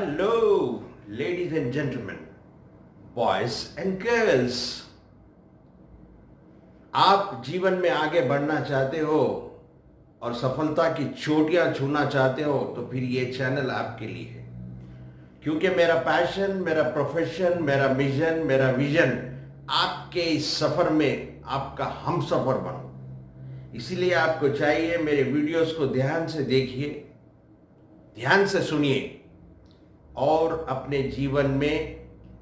Hello, ladies and gentlemen, boys and girls. आप जीवन में आगे बढ़ना चाहते हो और सफलता की चोटियां छूना चाहते हो तो फिर ये चैनल आपके लिए है। क्योंकि मेरा पैशन, मेरा प्रोफेशन, मेरा मिशन, मेरा विजन आपके इस सफर में आपका हम सफर बनो। इसीलिए आपको चाहिए मेरे वीडियोस को ध्यान से देखिए, ध्यान से सुनिए और अपने जीवन में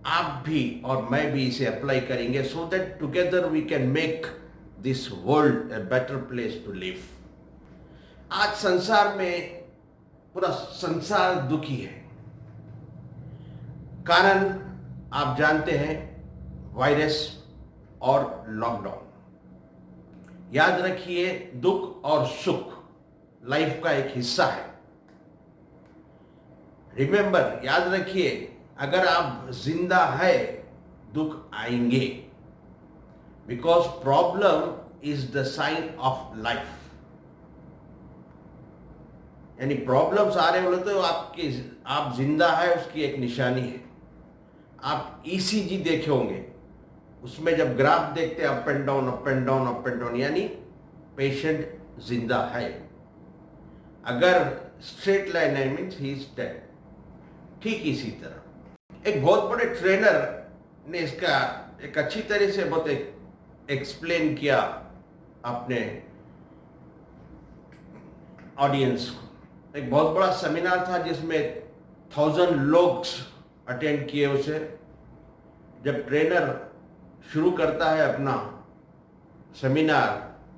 आप भी और मैं भी इसे अप्लाई करेंगे so that together we can make this world a better place to live. आज संसार में पूरा संसार दुखी है। कारण आप जानते हैं, वायरस और लॉकडाउन। याद रखिए, दुख और सुख लाइफ का एक हिस्सा है। रिमेंबर, याद रखिए, अगर आप जिंदा है दुख आएंगे, because problem is the sign of life. यानी प्रॉब्लम्स आ रहे बोले तो आप जिंदा है उसकी एक निशानी है। आप ईसीजी देखे होंगे, उसमें जब ग्राफ देखते हैं up and down up and down up and down, यानी पेशेंट जिंदा है। अगर स्ट्रेट लाइन है मीन्स ही इज डेड। ठीक इसी तरह एक बहुत बड़े ट्रेनर ने इसका एक अच्छी तरह से बहुत एक्सप्लेन किया अपने ऑडियंस को। एक बहुत बड़ा सेमिनार था जिसमें 1000 लोग अटेंड किए उसे। जब ट्रेनर शुरू करता है अपना सेमिनार,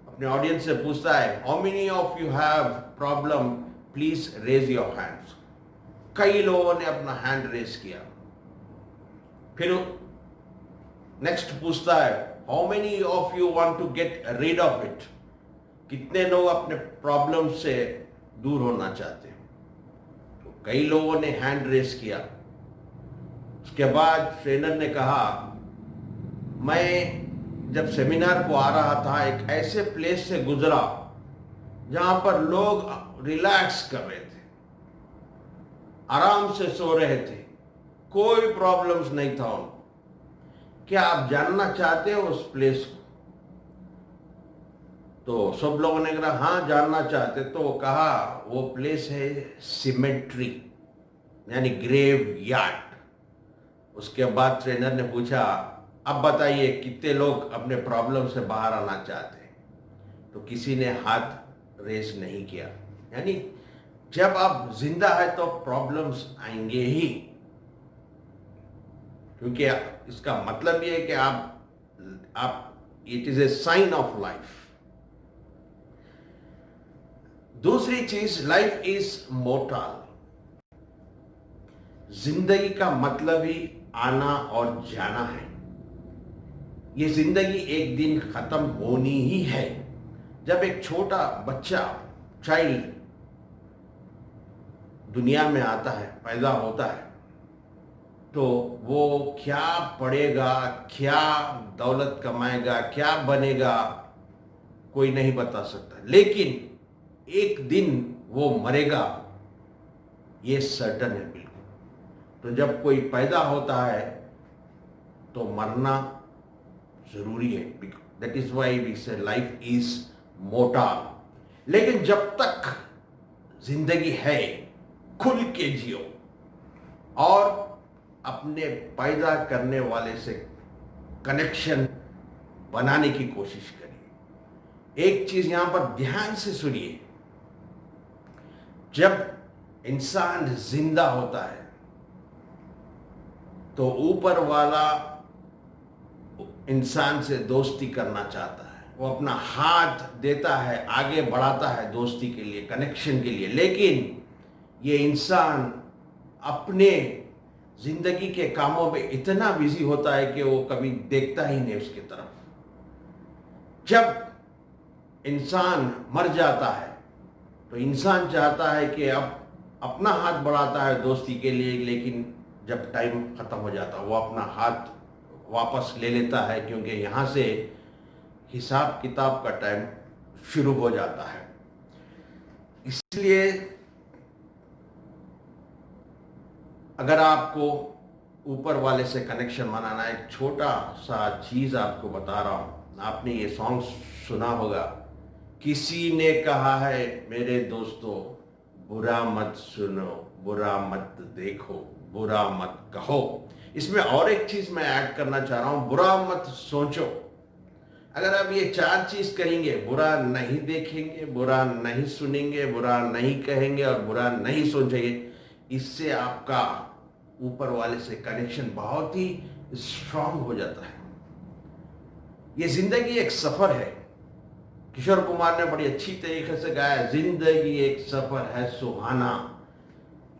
अपने ऑडियंस से पूछता है, how many of you have problem, please raise your hands. कई लोगों ने अपना हैंड रेज किया। फिर नेक्स्ट पूछता है, how many of you want to get rid of it. कितने लोग अपने प्रॉब्लम से दूर होना चाहते हैं। तो कई लोगों ने हैंड रेज किया। उसके बाद ट्रेनर ने कहा, मैं जब सेमिनार को आ रहा था एक ऐसे प्लेस से गुजरा जहां पर लोग रिलैक्स कर रहे थे, आराम से सो रहे थे, कोई प्रॉब्लम्स नहीं था उनको। क्या आप जानना चाहते हो उस प्लेस को? तो सब लोगों ने कहा हाँ जानना चाहते। तो कहा वो प्लेस है सिमेट्री, यानी ग्रेव यार्ड। उसके बाद ट्रेनर ने पूछा, अब बताइए कितने लोग अपने प्रॉब्लम से बाहर आना चाहते हैं? तो किसी ने हाथ रेस नहीं किया। यानी जब आप जिंदा है तो प्रॉब्लम्स आएंगे ही, क्योंकि इसका मतलब ये है कि आप it is a sign of life. दूसरी चीज, लाइफ इज मोर्टल। जिंदगी का मतलब ही आना और जाना है। ये जिंदगी एक दिन खत्म होनी ही है। जब एक छोटा बच्चा, चाइल्ड दुनिया में आता है, पैदा होता है, तो वो क्या पढ़ेगा, क्या दौलत कमाएगा, क्या बनेगा, कोई नहीं बता सकता। लेकिन एक दिन वो मरेगा, ये सर्टन है बिल्कुल। तो जब कोई पैदा होता है तो मरना जरूरी है। दैट इज वाई वी से लाइफ इज मोर्टल। लेकिन जब तक जिंदगी है, खुल के जियो और अपने पैदा करने वाले से कनेक्शन बनाने की कोशिश करिए। एक चीज यहां पर ध्यान से सुनिए, जब इंसान जिंदा होता है तो ऊपर वाला इंसान से दोस्ती करना चाहता है। वो अपना हाथ देता है, आगे बढ़ाता है दोस्ती के लिए, कनेक्शन के लिए। लेकिन ये इंसान अपने जिंदगी के कामों में इतना बिजी होता है कि वो कभी देखता ही नहीं उसकी तरफ। जब इंसान मर जाता है तो इंसान चाहता है कि अब अपना हाथ बढ़ाता है दोस्ती के लिए, लेकिन जब टाइम खत्म हो जाता है वो अपना हाथ वापस ले लेता है, क्योंकि यहाँ से हिसाब किताब का टाइम शुरू हो जाता है। इसलिए अगर आपको ऊपर वाले से कनेक्शन बनाना है, एक छोटा सा चीज आपको बता रहा हूं। आपने ये सॉन्ग सुना होगा, किसी ने कहा है मेरे दोस्तों, बुरा मत सुनो, बुरा मत देखो, बुरा मत कहो। इसमें और एक चीज मैं ऐड करना चाह रहा हूं, बुरा मत सोचो। अगर आप ये चार चीज करेंगे, बुरा नहीं देखेंगे, बुरा नहीं सुनेंगे, बुरा नहीं कहेंगे और बुरा नहीं सोचेंगे, इससे आपका ऊपर वाले से कनेक्शन बहुत ही स्ट्रांग हो जाता है। ये जिंदगी एक सफर है। किशोर कुमार ने बड़ी अच्छी तरीके से गाया, जिंदगी एक सफर है सुहाना,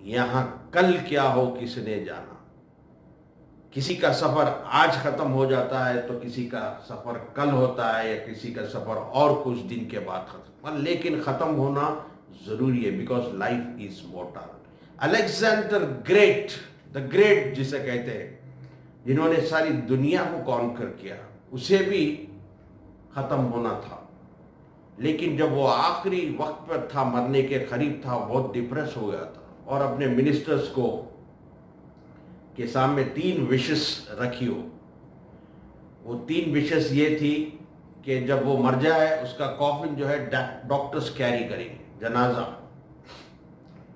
यहां कल क्या हो किसने जाना। किसी का सफर आज खत्म हो जाता है तो किसी का सफर कल होता है, या किसी का सफर और कुछ दिन के बाद खत्म, लेकिन खत्म होना जरूरी है, because life is mortar. Alexander great, the great जिसे कहते हैं, जिन्होंने सारी दुनिया को कॉन्कर किया, उसे भी खत्म होना था। लेकिन जब वो आखिरी वक्त पर था, मरने के करीब था, बहुत डिप्रेस हो गया था और अपने मिनिस्टर्स को के सामने 3 विशेस रखी हो। वो 3 विशेस ये थी कि जब वो मर जाए उसका कॉफिन जो है डॉक्टर्स कैरी करेंगे, जनाजा,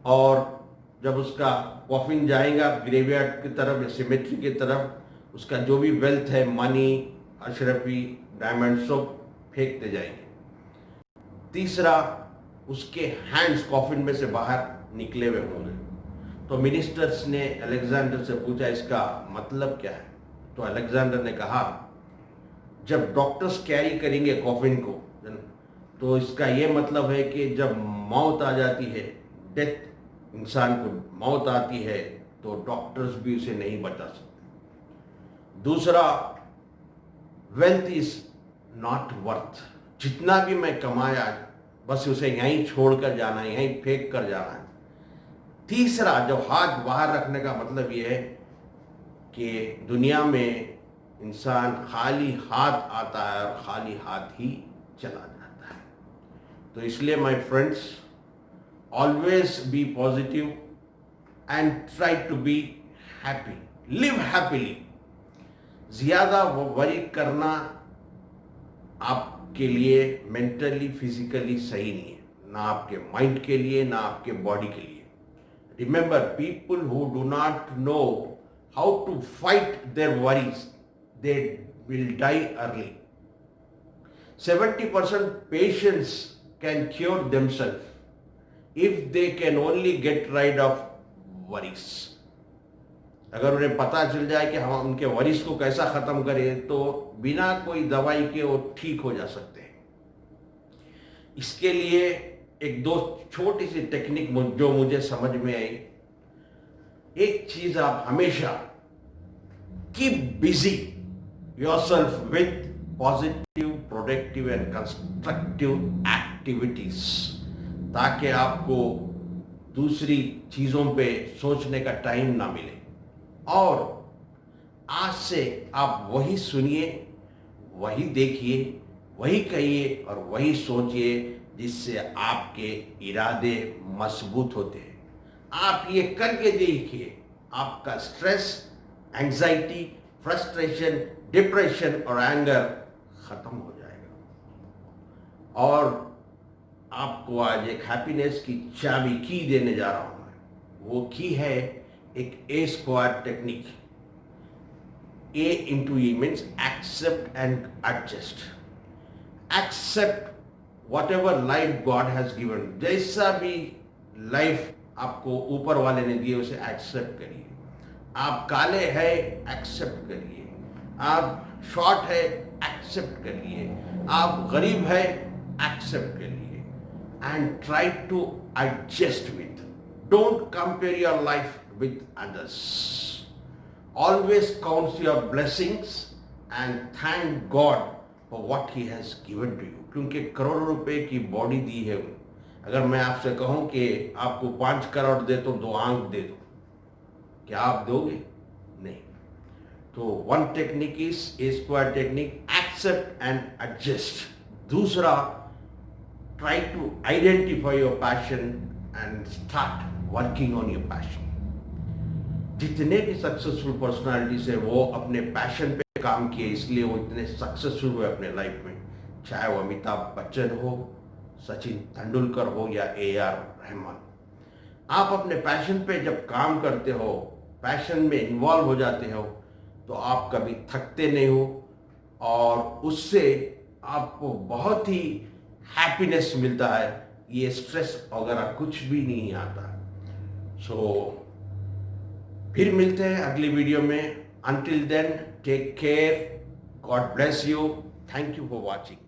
और जब उसका कॉफिन जाएगा ग्रेवयार्ड की तरफ या सिमेट्री की तरफ, उसका जो भी वेल्थ है, मनी, अशरफी, डायमंड, सब फेंकते जाएंगे। तीसरा, उसके हैंड्स कॉफिन में से बाहर निकले हुए होंगे। तो मिनिस्टर्स ने अलेक्जेंडर से पूछा इसका मतलब क्या है। तो अलेक्जेंडर ने कहा, जब डॉक्टर्स कैरी करेंगे कॉफिन को, तो इसका ये मतलब है कि जब मौत आ जाती है, डेथ, इंसान को मौत आती है, तो डॉक्टर्स भी उसे नहीं बचा सकते। दूसरा, वेल्थ इज नॉट वर्थ, जितना भी मैं कमाया बस उसे यहीं छोड़कर जाना है, यहीं फेंक कर जाना है। तीसरा, जो हाथ बाहर रखने का मतलब यह है कि दुनिया में इंसान खाली हाथ आता है और खाली हाथ ही चला जाता है। तो इसलिए my friends, always be positive and try to be happy, live happily. ज्यादा वरी करना आपके लिए मेंटली फिजिकली सही नहीं है, ना आपके माइंड के लिए, ना आपके बॉडी के लिए। Remember, people who do not know how to fight their worries, they will die early. 70% patients can cure themselves if they can only get rid of worries. अगर उन्हें पता चल जाए कि हम उनके वरीज को कैसा खत्म करें, तो बिना कोई दवाई के वो ठीक हो जा सकते हैं। इसके लिए एक दो छोटी सी टेक्निक जो मुझे समझ में आई। एक चीज आप हमेशा keep busy yourself with positive, productive and constructive activities, ताकि आपको दूसरी चीजों पे सोचने का टाइम ना मिले। और आज से आप वही सुनिए, वही देखिए, वही कहिए और वही सोचिए, जिससे आपके इरादे मजबूत होते हैं। आप ये करके देखिए, आपका स्ट्रेस, एंजाइटी, फ्रस्ट्रेशन, डिप्रेशन और एंगर खत्म हो जाएगा। और आपको आज एक हैप्पीनेस की चाबी की देने जा रहा हूं मैं। वो की है एक A square technique. A into E means accept and adjust. Accept whatever life God has given, जैसा भी लाइफ आपको ऊपर वाले ने दिए उसे एक्सेप्ट करिए। आप काले हैं, एक्सेप्ट करिए। आप शॉर्ट है, एक्सेप्ट करिए। आप गरीब है, एक्सेप्ट करिए। And try to adjust with, don't compare your life with others. Always count your blessings and thank God for what he has given to you। क्योंकि करोड़ों रुपए की बॉडी दी है। अगर मैं आपसे कहूं कि आपको 5 करोड़ दे तो 2 आंख दे दो, क्या आप दोगे? नहीं। तो one technique is A square technique, accept and adjust. दूसरा, try to identify your passion and start working on your passion. जितने भी सक्सेसफुल पर्सनालिटीज है वो अपने पैशन पे काम किए, इसलिए वो इतने सक्सेसफुल हुए अपने लाइफ में। चाहे वो अमिताभ बच्चन हो, सचिन तेंदुलकर हो या AR रहमान। आप अपने पैशन पे जब काम करते हो, पैशन में इन्वॉल्व हो जाते हो, तो आप कभी थकते नहीं हो और उससे आपको बहुत ही हैप्पीनेस मिलता है। ये स्ट्रेस वगैरह कुछ भी नहीं आता। सो फिर मिलते हैं अगली वीडियो में। Until then take care, God bless you, thank you for watching.